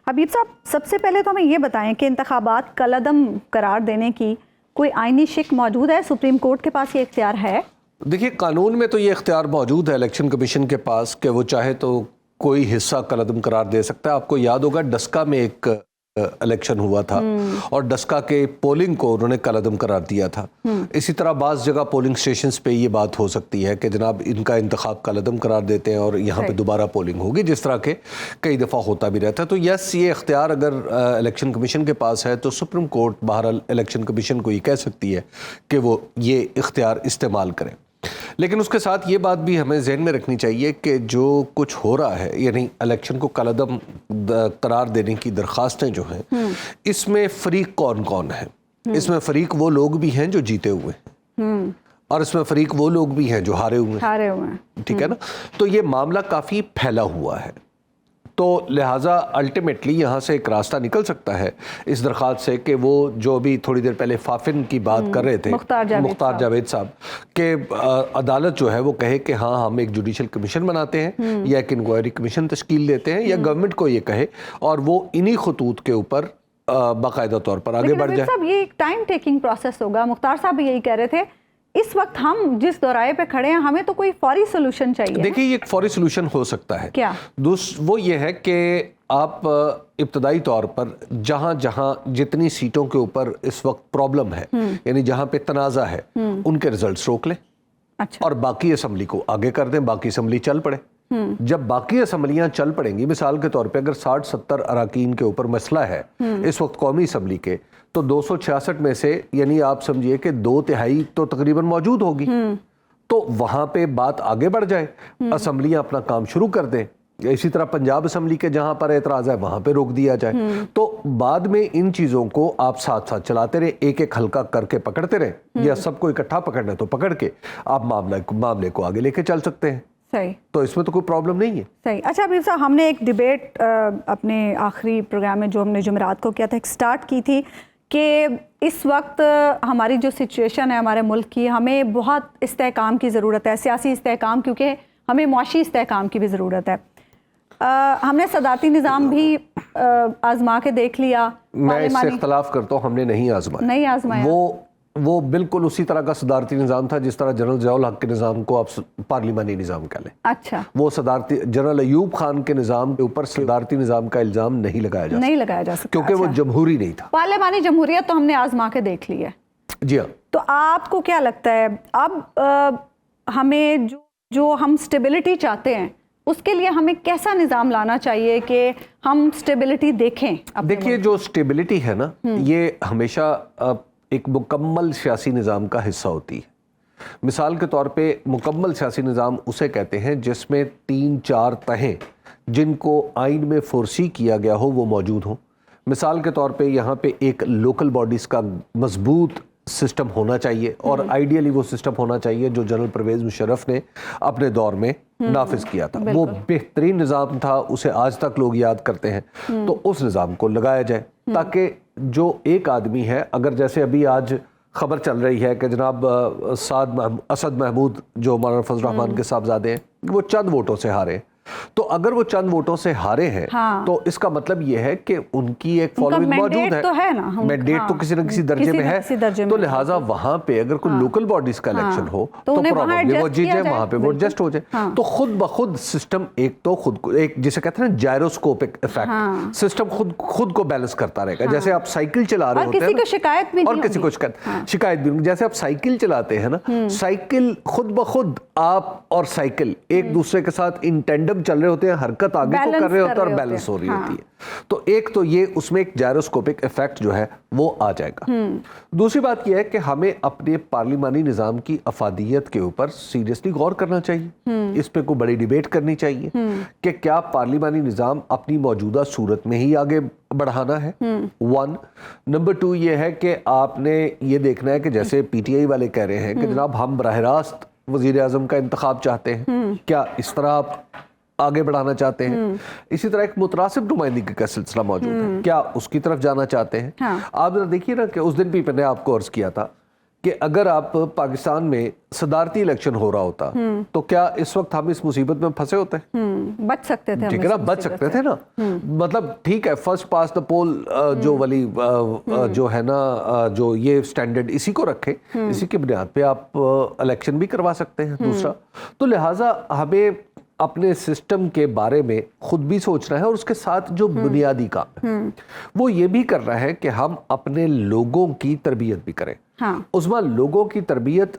حبیب صاحب، سب سے پہلے تو ہمیں یہ بتائیں کہ انتخابات کالعدم قرار دینے کی کوئی آئینی شک موجود ہے؟ سپریم کورٹ کے پاس یہ اختیار ہے؟ دیکھیے، قانون میں تو یہ اختیار موجود ہے الیکشن کمیشن کے پاس کہ وہ چاہے تو کوئی حصہ کالعدم قرار دے سکتا ہے۔ آپ کو یاد ہوگا ڈسکا میں ایک الیکشن ہوا تھا اور ڈسکا کے پولنگ کو انہوں نے کالعدم قرار دیا تھا۔ اسی طرح بعض جگہ پولنگ سٹیشنز پہ یہ بات ہو سکتی ہے کہ جناب ان کا انتخاب کالعدم قرار دیتے ہیں اور یہاں پہ دوبارہ پولنگ ہوگی، جس طرح کے کئی دفعہ ہوتا بھی رہتا ہے۔ تو یس، یہ اختیار اگر الیکشن کمیشن کے پاس ہے تو سپریم کورٹ بہرحال الیکشن کمیشن کو یہ کہہ سکتی ہے کہ وہ یہ اختیار استعمال کریں۔ لیکن اس کے ساتھ یہ بات بھی ہمیں ذہن میں رکھنی چاہیے کہ جو کچھ ہو رہا ہے، یعنی الیکشن کو کالعدم قرار دینے کی درخواستیں جو ہیں، اس میں فریق کون کون ہے؟ اس میں فریق وہ لوگ بھی ہیں جو جیتے ہوئے ہیں اور اس میں فریق وہ لوگ بھی ہیں جو ہارے ہوئے ہیں، ٹھیک ہے نا؟ تو یہ معاملہ کافی پھیلا ہوا ہے، تو لہٰذا الٹیمیٹلی یہاں سے ایک راستہ نکل سکتا ہے اس درخواست سے کہ وہ جو ابھی تھوڑی دیر پہلے فافن کی بات کر رہے تھے مختار جاوید صاحب، کہ عدالت جو ہے وہ کہے کہ ہاں ہم ایک جوڈیشل کمیشن بناتے ہیں یا ایک انکوائری کمیشن تشکیل دیتے ہیں، یا گورنمنٹ کو یہ کہے اور وہ انہی خطوط کے اوپر باقاعدہ طور پر آگے بڑھ جائے۔ یہ ایک ٹائم ٹیکنگ پروسیس ہوگا۔ مختار صاحب بھی یہی کہہ رہے تھے، اس وقت ہم جس دورائے پہ کھڑے ہیں ہمیں تو کوئی فوری سولوشن چاہیے۔ دیکھیں، یہ ایک فوری سولوشن ہو سکتا ہے۔ کیا؟ وہ یہ ہے کہ آپ ابتدائی طور پر جہاں جہاں جتنی سیٹوں کے اوپر اس وقت پرابلم ہے، یعنی جہاں پہ تنازع ہے، ان کے ریزلٹس روک لیں اور باقی اسمبلی کو آگے کر دیں، باقی اسمبلی چل پڑے۔ جب باقی اسمبلیاں چل پڑیں گی، مثال کے طور پہ اگر 60-70 اراکین کے اوپر مسئلہ ہے اس وقت قومی اسمبلی کے، تو 266 میں سے یعنی آپ سمجھیے کہ 2/3 تو تقریباً موجود ہوگی، تو وہاں پہ بات آگے بڑھ جائے، اسمبلیاں اپنا کام شروع کر دیں۔ اسی طرح پنجاب اسمبلی کے جہاں پر اعتراض ہے وہاں پہ روک دیا جائے۔ تو بعد میں ان چیزوں کو آپ ساتھ ساتھ چلاتے رہیں، ایک ایک حلقہ کر کے پکڑتے رہیں، یا سب کو اکٹھا پکڑنا ہے تو پکڑ کے آپ معاملے کو آگے لے کے چل سکتے ہیں۔ صحیح، تو اس میں تو کوئی پرابلم نہیں ہے۔ صحیح۔ اچھا حبیب صاحب، ہم نے ایک ڈیبیٹ اپنے آخری پروگرام میں جو ہم نے جمعرات کو کیا تھا، ایک سٹارٹ کی تھی کہ اس وقت ہماری جو سچویشن ہے ہمارے ملک کی، ہمیں بہت استحکام کی ضرورت ہے، سیاسی استحکام، کیونکہ ہمیں معاشی استحکام کی بھی ضرورت ہے۔ ہم نے صدارتی نظام بھی آزما کے دیکھ لیا۔ میں اس سے اختلاف کرتا ہوں، ہم نے نہیں آزمایا۔ وہ بالکل اسی طرح کا صدارتی نظام تھا جس طرح جنرل ضیاء الحق کے نظام کو آپ پارلیمانی نظام کہہ لیں۔ اچھا، وہ صدارتی جنرل ایوب خان کے نظام کے اوپر صدارتی نظام کا الزام نہیں لگایا جا سکتا کیونکہ وہ جمہوری نہیں تھا۔ پارلیمانی جمہوریت تو ہم نے آزما کے دیکھ لی ہے۔ جی ہاں۔ تو آپ کو کیا لگتا ہے اب ہمیں جو ہم سٹیبلٹی چاہتے ہیں اس کے لیے ہمیں کیسا نظام لانا چاہیے کہ ہم سٹیبلٹی دیکھیں؟ دیکھیے، جو سٹیبلٹی ہے نا، یہ ہمیشہ ایک مکمل سیاسی نظام کا حصہ ہوتی ہے۔ مثال کے طور پہ مکمل سیاسی نظام اسے کہتے ہیں جس میں 3-4 تہیں جن کو آئین میں فورسی کیا گیا ہو وہ موجود ہوں۔ مثال کے طور پہ یہاں پہ ایک لوکل باڈیز کا مضبوط سسٹم ہونا چاہیے، اور آئیڈیلی وہ سسٹم ہونا چاہیے جو جنرل پرویز مشرف نے اپنے دور میں نافذ کیا تھا۔ وہ بہترین نظام تھا، اسے آج تک لوگ یاد کرتے ہیں۔ تو اس نظام کو لگایا جائے تاکہ جو ایک آدمی ہے، اگر جیسے ابھی آج خبر چل رہی ہے کہ جناب اسد محمود جو مولانا فضل الرحمان کے صاحبزادے ہیں، وہ چند ووٹوں سے ہارے ہیں، تو اگر وہ چند ووٹوں سے ہارے ہیں تو اس کا مطلب یہ ہے کہ ان کی ایک فالوئنگ موجود ہے، مینڈیٹ تو کسی نہ کسی درجے میں ہے، تو لہٰذا وہاں پہ اگر کوئی لوکل باڈیز کا الیکشن ہو تو پرابلی وہ جیت جائے، وہاں پہ وہ ایڈجسٹ ہو جائے۔ تو خود بخود سسٹم ایک تو خود کو ایک جسے کہتے ہیں نا جائروسکوپک ایفیکٹ، سسٹم خود کو بیلنس کرتا رہے گا۔ جیسے آپ سائیکل چلا رہے ہوتے ہیں اور کسی کو شکایت بھی، جیسے آپ سائیکل چلاتے ہیں نا، سائیکل خود بخود آپ اور سائیکل ایک دوسرے کے ساتھ ان ٹینڈم چل رہے ہوتے ہیں، حرکت آگے کو کر رہے ہوتے ہیں اور بیلنس ہو رہی ہوتی ہے۔ تو ایک تو یہ اس میں ایک جائروسکوپک ایفیکٹ جو ہے وہ آ جائے گا۔ دوسری بات یہ ہے کہ ہمیں اپنے پارلیمانی نظام کی افادیت کے اوپر سیریسلی غور کرنا چاہیے، اس پہ کوئی بڑی ڈیبیٹ کرنی چاہیے کہ کیا پارلیمانی نظام اپنی موجودہ صورت میں ہی آگے بڑھانا ہے، 1۔ نمبر 2 یہ ہے کہ آپ نے یہ دیکھنا ہے کہ جیسے پی ٹی آئی والے کہہ رہے ہیں کہ جناب ہم براہ راست وزیر اعظم کا انتخاب چاہتے ہیں، کیا اس طرح آپ آگے بڑھانا چاہتے ہیں؟ اسی طرح ایک متراسب نمائندگی کا سلسلہ موجود ہے، کیا اس کی طرف جانا چاہتے ہیں؟ آپ ذرا دیکھیے نا کہ اس دن بھی میں نے آپ کو عرض کیا تھا کہ اگر آپ پاکستان میں صدارتی الیکشن ہو رہا ہوتا تو کیا اس وقت ہم اس مصیبت میں پھنسے ہوتے ہیں؟ بچ سکتے تھے، ٹھیک ہے نا، بچ سکتے تھے نا. مطلب ٹھیک ہے، فرسٹ پاس دا پول جو والی جو ہے نا، جو یہ سٹینڈرڈ اسی کو رکھے، اسی کی بنیاد پہ آپ الیکشن بھی کروا سکتے ہیں. دوسرا تو لہٰذا ہمیں اپنے سسٹم کے بارے میں خود بھی سوچنا ہے، اور اس کے ساتھ جو بنیادی کام ہے وہ یہ بھی کرنا ہے کہ ہم اپنے لوگوں کی تربیت بھی کریں. عظمیٰ لوگوں کی تربیت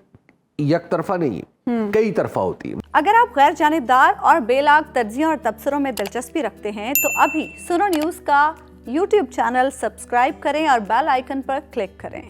یک طرفہ نہیں، کئی طرفہ ہوتی ہے. اگر آپ غیر جانبدار اور بے لاگ تجزیوں اور تبصروں میں دلچسپی رکھتے ہیں تو ابھی سنو نیوز کا یوٹیوب چینل سبسکرائب کریں اور بیل آئیکن پر کلک کریں.